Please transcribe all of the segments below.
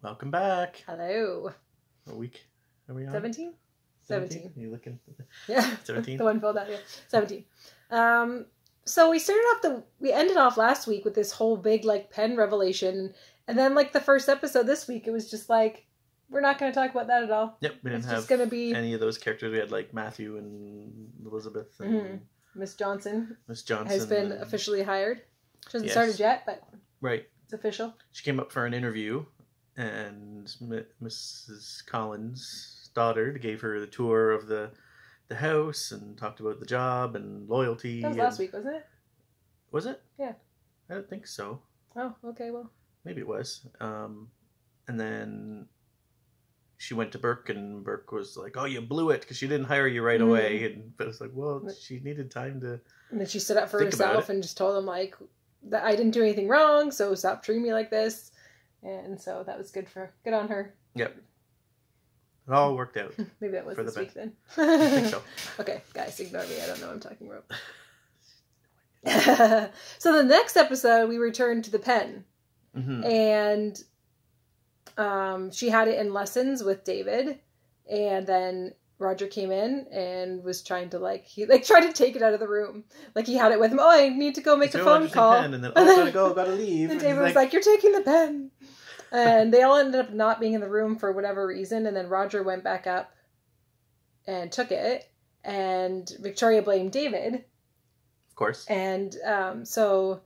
Welcome back. Hello. What week are we on? 17? 17. You looking? Yeah. 17? The one filled out, yeah. 17. So we ended off last week with this whole big, pen revelation. And then, the first episode this week, it was just we're not going to talk about that at all. Yep, we didn't have any of those characters. We had, Matthew and Elizabeth and... Miss Johnson. Miss Johnson. Has been officially hired. She hasn't started yet, but... Right. It's official. She came up for an interview, and Mrs. Collins' daughter gave her the tour of the house and talked about the job and loyalty. That was last week, wasn't it? Was it? Yeah. I don't think so. Oh, okay, well. Maybe it was. And then she went to Burke, and Burke was like, "Oh, you blew it because she didn't hire you right away." But it's like, well, she needed time to. And then she stood up for herself and just told him that I didn't do anything wrong, so stop treating me like this. And so that was good on her. Yep. It all worked out. Maybe that was this week then. I think so. Okay, guys, ignore me. I don't know what I'm talking about. So the next episode, we returned to the pen. Mm-hmm. And she had it in lessons with David. And then Roger came in and was trying to tried to take it out of the room. He had it with him. Oh, I need to go make a phone call. Pen. And then, gotta leave. And David was like, "You're taking the pen." And they all ended up not being in the room for whatever reason. And then Roger went back up and took it. And Victoria blamed David. Of course. And so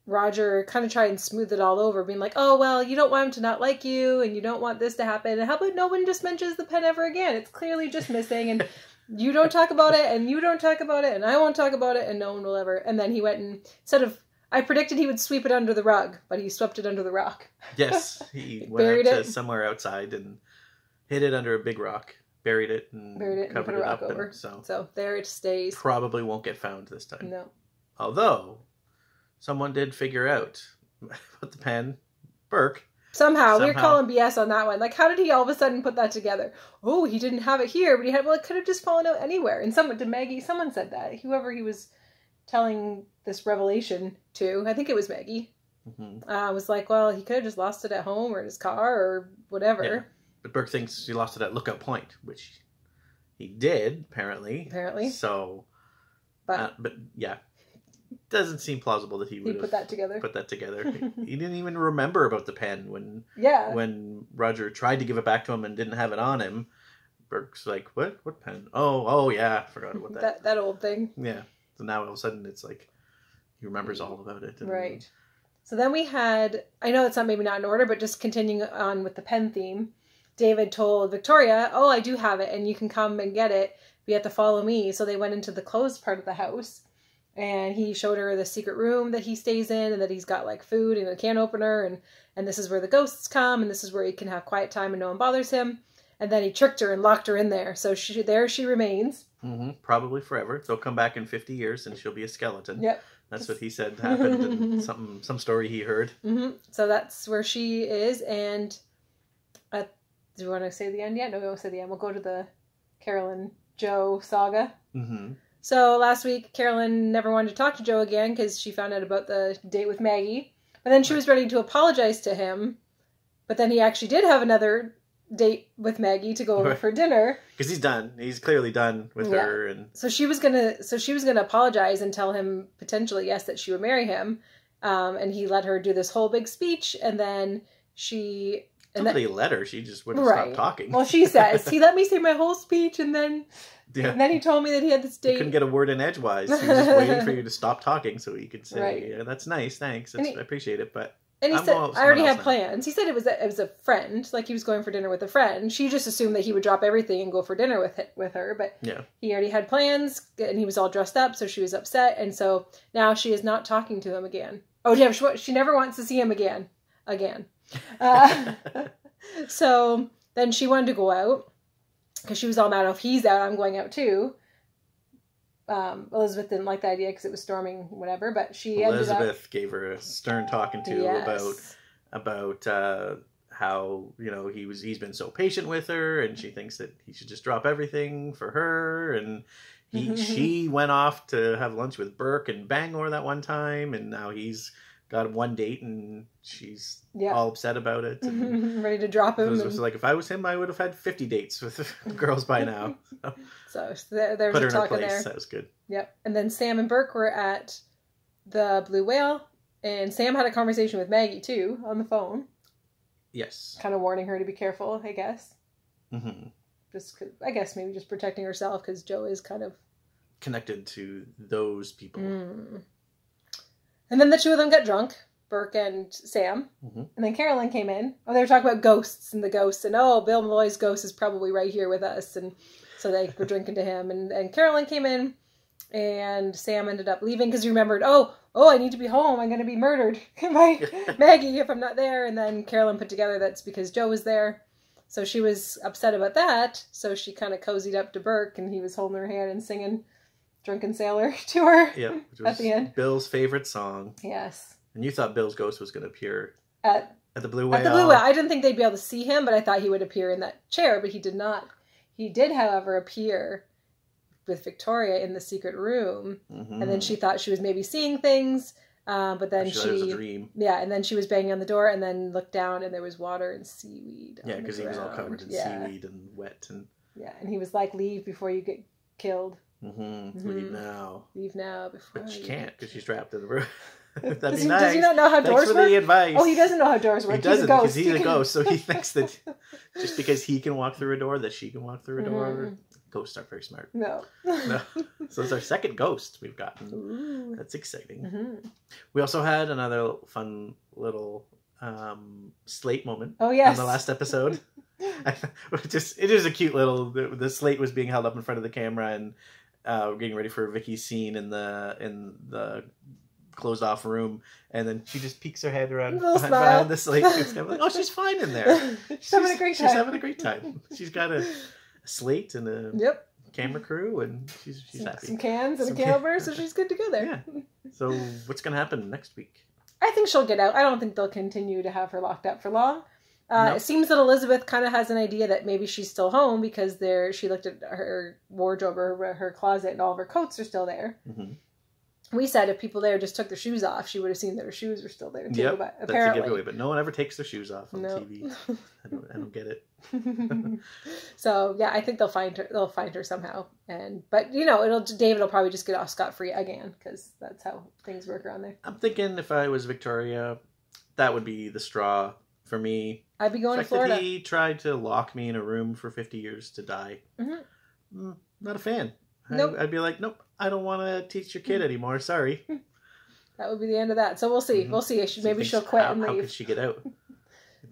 Roger kind of tried and smooth it all over, being like, "Oh, well, you don't want him to not like you, and you don't want this to happen. And how about no one just mentions the pen ever again? It's clearly just missing, and you don't talk about it, and you don't talk about it, and I won't talk about it, and no one will ever." And then he went and, I predicted he would sweep it under the rug, but he swept it under the rock. Yes, he went out to somewhere outside and hid it under a big rock, buried it, and covered it up. Over. So there it stays. Probably won't get found this time. No. Although, someone did figure out put the pen, Burke. Somehow. We're calling BS on that one. How did he all of a sudden put that together? Oh, he didn't have it here, but it could have just fallen out anywhere. And someone said that. Whoever he was telling this revelation to, I think it was Maggie, was like, well, he could have just lost it at home or in his car or whatever. Yeah. But Burke thinks he lost it at Lookout Point, which he did, apparently. So, but yeah. Doesn't seem plausible that he would put that together. He didn't even remember about the pen when Roger tried to give it back to him and didn't have it on him. Burke's like, "What pen? Oh yeah, I forgot about that. that old thing." Yeah. So now all of a sudden it's he remembers all about it. Right. So then we had, I know it's maybe not in order, but just continuing on with the pen theme. David told Victoria, "Oh, I do have it, and you can come and get it. But you have to follow me." So they went into the closed part of the house. And he showed her the secret room that he stays in, and that he's got food and a can opener, and this is where the ghosts come, and this is where he can have quiet time and no one bothers him. And then he tricked her and locked her in there. So there she remains. Mm-hmm. Probably forever. They'll come back in 50 years and she'll be a skeleton. Yep. That's what he said happened in some story he heard. Mm-hmm. So that's where she is. And do you want to say the end yet? No, we won't say the end. We'll go to the Carolyn Joe saga. Mm-hmm. So last week, Carolyn never wanted to talk to Joe again because she found out about the date with Maggie. But then she was ready to apologize to him. But then he actually did have another date with Maggie to go over for dinner. Because he's done. He's clearly done with her. And so she was gonna apologize and tell him potentially, yes, that she would marry him. And he let her do this whole big speech. And then she... Somebody let her. She just wouldn't stop talking. Well, she says, he let me say my whole speech, and then he told me that he had this date. He couldn't get a word in edgewise. He was just waiting for you to stop talking so he could say, "Yeah, that's nice, thanks. I appreciate it." But he said, "I already had plans." He said it was a friend, he was going for dinner with a friend. She just assumed that he would drop everything and go for dinner with her, but he already had plans, and he was all dressed up, so she was upset, and so now she is not talking to him again. Oh, yeah, she never wants to see him again. So then she wanted to go out because she was all mad. If he's out, I'm going out too. Elizabeth didn't like the idea because it was storming, whatever. But Elizabeth gave her a stern talking to about how he's been so patient with her, and she thinks that he should just drop everything for her. And she went off to have lunch with Burke and Bangor that one time, and now he's got one date and she's Yeah. all upset about it. And ready to drop him. it was like, if I was him, I would have had 50 dates with girls by now. So there's Put her a in her talk in place. there. That was good. Yep. And then Sam and Burke were at the Blue Whale, and Sam had a conversation with Maggie too on the phone. Yes. Kind of warning her to be careful, I guess. Mm-hmm. I guess maybe just protecting herself because Joe is kind of connected to those people. Mm. And then the two of them got drunk, Burke and Sam. Mm-hmm. And then Carolyn came in. Oh, they were talking about ghosts and the ghosts. And, oh, Bill Malloy's ghost is probably right here with us. And so they were drinking to him. And Carolyn came in. And Sam ended up leaving because he remembered, oh, I need to be home. I'm going to be murdered by Maggie if I'm not there. And then Carolyn put together that's because Joe was there. So she was upset about that. So she kind of cozied up to Burke. And he was holding her hand and singing Drunken Sailor to her. Yeah, which was at the end. Bill's favorite song. Yes. And you thought Bill's ghost was going to appear at the Blue Whale. At the Blue Whale. I didn't think they'd be able to see him, but I thought he would appear in that chair, but he did not. He did, however, appear with Victoria in the secret room. Mm-hmm. And then she thought she was maybe seeing things, but then she thought it was a dream. Yeah, and then she was banging on the door and then looked down and there was water and seaweed. Yeah, because he was all covered in seaweed and wet. Yeah, and he was like, leave before you get killed. Mm-hmm. Mm-hmm. Leave now. Leave now before. But she can't because she's trapped in the room. That'd does be nice. Does he not know how doors work? Thanks for the advice. Oh, he doesn't know how doors work. He doesn't because he's a ghost, so he thinks that just because he can walk through a door, that she can walk through a door. Ghosts aren't very smart. No. So it's our second ghost we've gotten. Ooh. That's exciting. Mm-hmm. We also had another fun little slate moment. Oh, yes. On the last episode. It is a cute little. The slate was being held up in front of the camera and getting ready for Vicky's scene in the closed off room, and then she just peeks her head around behind the slate. It's kind of like, oh, she's fine in there. She's having a great time. She's having a great time. She's got a slate and a camera crew, and she's happy. Some cans and a caliber, so she's good to go there. Yeah. So what's going to happen next week? I think she'll get out. I don't think they'll continue to have her locked up for long. Nope. It seems that Elizabeth kind of has an idea that maybe she's still home because she looked at her wardrobe or her closet and all of her coats are still there. Mm-hmm. We said if people there just took their shoes off, she would have seen that her shoes were still there too. Yep, but apparently, that's a giveaway. But no one ever takes their shoes off on TV. I don't get it. So yeah, I think they'll find her. They'll find her somehow. But David will probably just get off scot-free again because that's how things work around there. I'm thinking if I was Victoria, that would be the straw for me. I'd be going to Florida. If he tried to lock me in a room for 50 years to die, not a fan. Nope. I'd be like, nope, I don't want to teach your kid anymore. Sorry. That would be the end of that. So we'll see. Mm-hmm. We'll see. Maybe she'll quit and leave. How could she get out?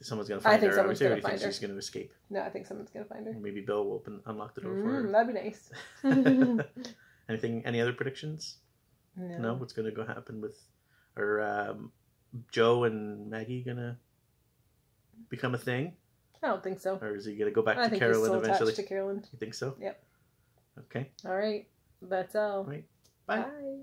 Someone's going to find her. Someone's going to find her. She's going to escape. No, I think someone's going to find her. Or maybe Bill will unlock the door for her. That'd be nice. Any other predictions? No. What's going to happen with, or Joe and Maggie going to become a thing? I don't think so. Or is he going to go back to Carolyn he's still eventually? Attached to Carolyn. You think so? Yep. Okay. All right. That's all. All right. Bye. Bye.